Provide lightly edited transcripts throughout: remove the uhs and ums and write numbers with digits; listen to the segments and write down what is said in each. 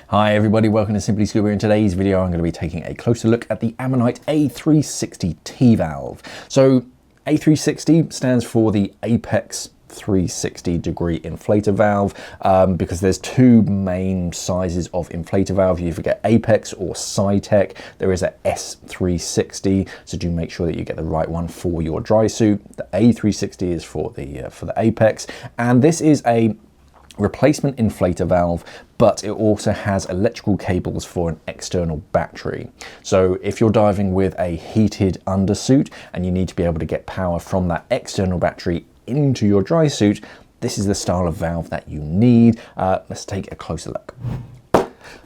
Hi everybody, welcome to Simply Scuba. In today's video I'm going to be taking a closer look at the Ammonite A360 T-valve. So A360 stands for the Apex 360-degree inflator valve because there's two main sizes of inflator valve. You either get Apex or Sci-Tech. There is a S360, so do make sure that you get the right one for your dry suit. The A360 is for the Apex, and this is a replacement inflator valve, but it also has electrical cables for an external battery. So if you're diving with a heated undersuit and you need to be able to get power from that external battery into your dry suit, this is the style of valve that you need. Let's take a closer look.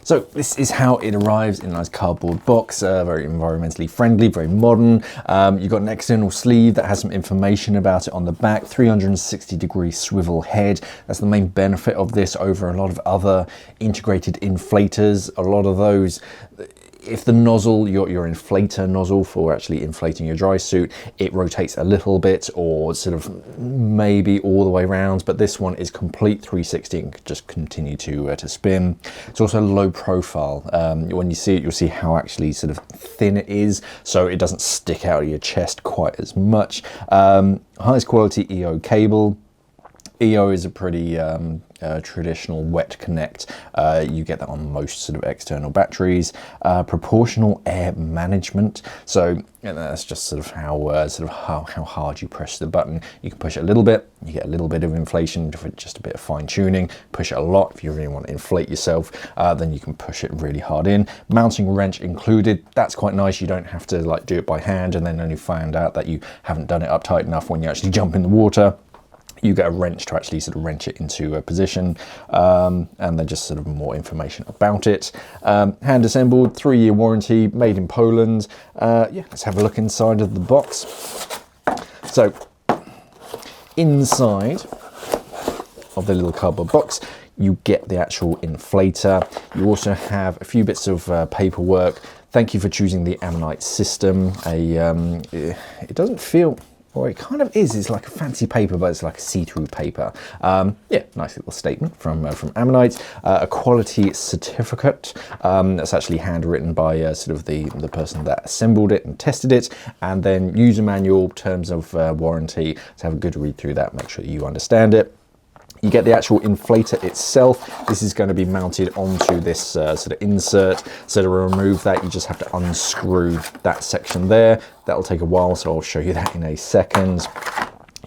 So this is how it arrives in a nice cardboard box, very environmentally friendly, very modern. You've got an external sleeve that has some information about it on the back, 360-degree swivel head. That's the main benefit of this over a lot of other integrated inflators. A lot of those, if the nozzle, your inflator nozzle for actually inflating your dry suit, it rotates a little bit or sort of maybe all the way around, but this one is complete 360 and can just continue to spin. It's also low profile. When you see it, you'll see how actually sort of thin it is, so it doesn't stick out of your chest quite as much. Highest quality EO cable. EO is a pretty traditional wet connect. You get that on most sort of external batteries. Proportional air management. So that's just sort of how hard you push the button. You can push it a little bit, you get a little bit of inflation for just a bit of fine tuning. Push it a lot if you really want to inflate yourself, then you can push it really hard in. Mounting wrench included. That's quite nice. You don't have to like do it by hand and then only find out that you haven't done it up tight enough when you actually jump in the water. You get a wrench to actually sort of wrench it into a position, and then just sort of more information about it. Hand assembled, 3-year warranty, made in Poland. Yeah, let's have a look inside of the box. So inside of the little cardboard box, you get the actual inflator. You also have a few bits of paperwork. Thank you for choosing the Ammonite system. It doesn't feel, or it kind of is, it's like a fancy paper, but it's like a see-through paper. Yeah, nice little statement from Ammonite. A quality certificate that's actually handwritten by sort of the person that assembled it and tested it, and then user manual, terms of warranty. So have a good read through that, make sure that you understand it. You get the actual inflator itself. This is going to be mounted onto this sort of insert. So to remove that, you just have to unscrew that section there. That'll take a while, so I'll show you that in a second.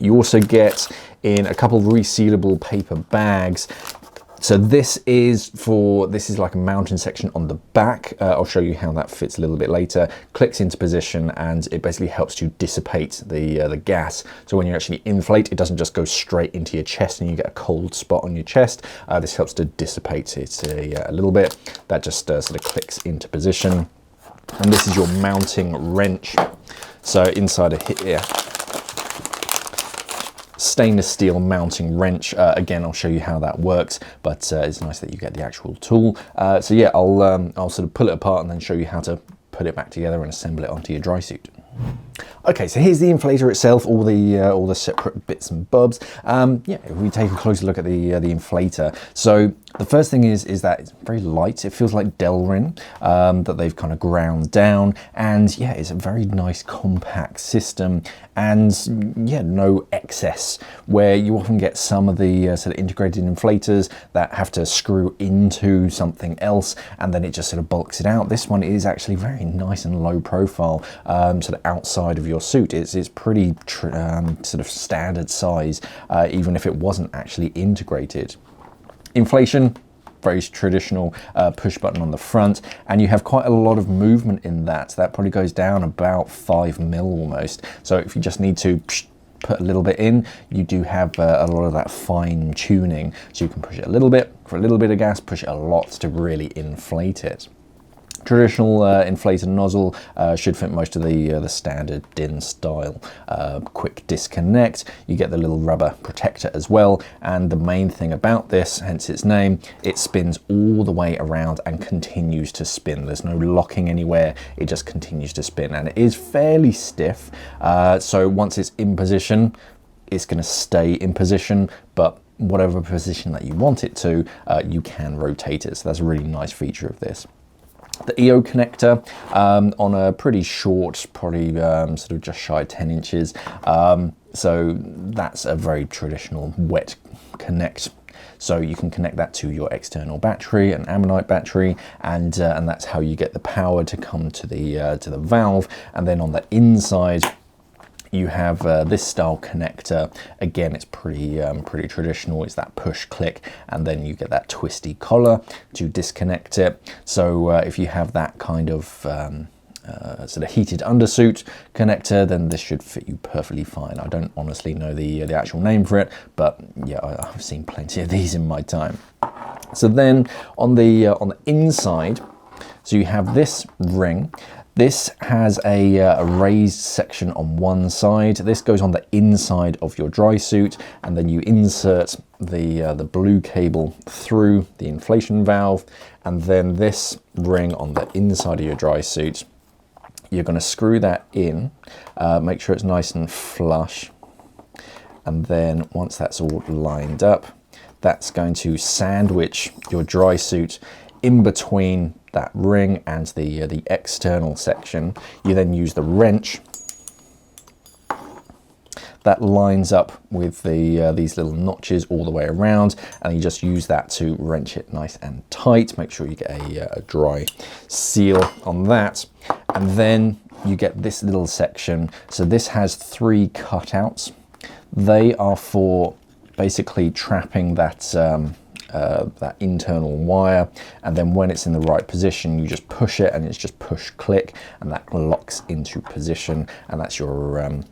You also get in a couple of resealable paper bags. So this is like a mounting section on the back. I'll show you how that fits a little bit later. Clicks into position and it basically helps to dissipate the gas. So when you actually inflate, it doesn't just go straight into your chest and you get a cold spot on your chest. This helps to dissipate it a little bit. That just sort of clicks into position. And this is your mounting wrench. So inside of here, stainless steel mounting wrench. Again, I'll show you how that works, but it's nice that you get the actual tool. So yeah, I'll sort of pull it apart and then show you how to put it back together and assemble it onto your dry suit. Okay, so here's the inflator itself, all the separate bits and bobs. Yeah, if we take a closer look at the inflator. So the first thing is that it's very light. It feels like Delrin that they've kind of ground down, and yeah, it's a very nice compact system, and yeah, no excess, where you often get some of the sort of integrated inflators that have to screw into something else and then it just sort of bulks it out. This one is actually very nice and low profile, sort of outside of your suit. It's pretty sort of standard size, even if it wasn't actually integrated. Inflation, very traditional push button on the front, and you have quite a lot of movement in that. That probably goes down about 5 mil almost. So if you just need to put a little bit in, you do have a lot of that fine tuning. So you can push it a little bit for a little bit of gas, push it a lot to really inflate it. Traditional inflator nozzle should fit most of the standard DIN style. Quick disconnect. You get the little rubber protector as well, and the main thing about this, hence its name, it spins all the way around and continues to spin. There's no locking anywhere, it just continues to spin, and it is fairly stiff. So once it's in position, it's going to stay in position, but whatever position that you want it to, you can rotate it. So that's a really nice feature of this. The EO connector on a pretty short, probably sort of just shy of 10 inches. So that's a very traditional wet connect. So you can connect that to your external battery, an Ammonite battery, and that's how you get the power to come to the valve. And then on the inside, you have this style connector. Again, it's pretty traditional. It's that push click, and then you get that twisty collar to disconnect it. So if you have that kind of sort of heated undersuit connector, then this should fit you perfectly fine. I don't honestly know the actual name for it, but yeah, I've seen plenty of these in my time. So then on the inside, so you have this ring. This has a raised section on one side. This goes on the inside of your dry suit, and then you insert the blue cable through the inflation valve, and then this ring on the inside of your dry suit, you're going to screw that in, make sure it's nice and flush, and then once that's all lined up, that's going to sandwich your dry suit in between that ring and the external section. You then use the wrench that lines up with these little notches all the way around, and you just use that to wrench it nice and tight. Make sure you get a dry seal on that, and then you get this little section. So this has 3 cutouts. They are for basically trapping that that internal wire, and then when it's in the right position, you just push it, and it's just push click, and that locks into position, and that's your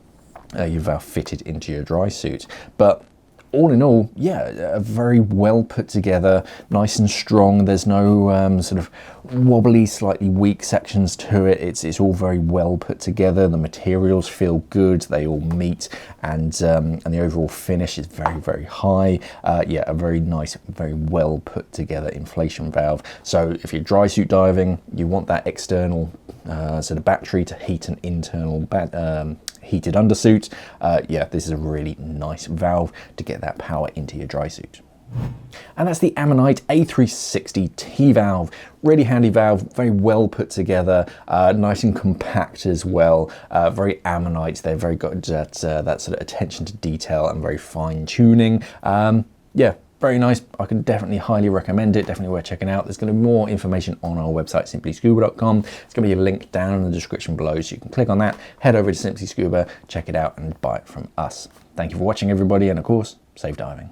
valve fitted into your dry suit. But all in all, yeah, a very well put together, nice and strong. There's no sort of wobbly, slightly weak sections to it. It's all very well put together. The materials feel good. They all meet, and the overall finish is very, very high. Yeah, a very nice, very well put together inflation valve. So if you're dry suit diving, you want that external sort of battery to heat an internal heated undersuit. Yeah, this is a really nice valve to get that power into your dry suit. And that's the Ammonite A360 T-valve. Really handy valve, very well put together, nice and compact as well. Very Ammonite, they're very good at that sort of attention to detail and very fine tuning. Yeah, very nice. I can definitely highly recommend it. Definitely worth checking out. There's going to be more information on our website, simplyscuba.com. It's going to be a link down in the description below, so you can click on that, head over to Simply Scuba, check it out, and buy it from us. Thank you for watching, everybody, and of course, safe diving.